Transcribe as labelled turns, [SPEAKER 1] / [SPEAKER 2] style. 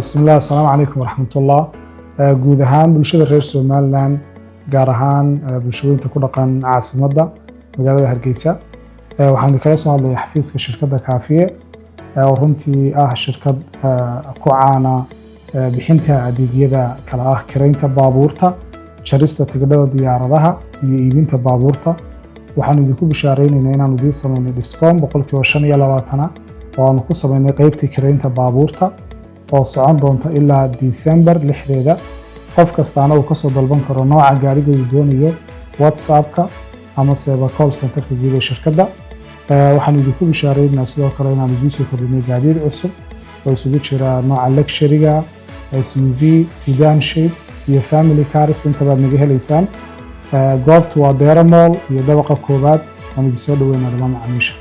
[SPEAKER 1] بسم الله السلام عليكم ورحمة الله. guud ahaan bulshada reer Somaliland gaar ahaan bulshooyinka ku dhaqan caasimadda magaalada Hargeysa waxaan kala soo hadlay xafiiska shirkadda Kaafiye oo runtii ah shirkad ku caana bixinta adeegyada kala ah kireynta baabuurta, jarista tigidhada diyaaradaha iyo iibinta baabuurta. waxaan idinku bishaareynaa inaan idin sameeyno discount 25% oo aan ku sameeynay qaybta kireynta baabuurta oo socon doonta ilaa December 6. qof kastaana uu ka soo dalban karo nooca gaariga uu doonayo WhatsApp-ka ama call center-ka guud ee shirkadda. waxaan idinku bishaareynaa sidoo kale inaan idin soo kordhinay gaadiid cusub oo isugu jira nooca luxury-ga, SUV, sedan shape iyo family cars inta baad naga helaysaan. goobtu waa Deera Mall iyo dabaqa koowaad. waan idin soo dhaweynaa dhammaan macaamiisha.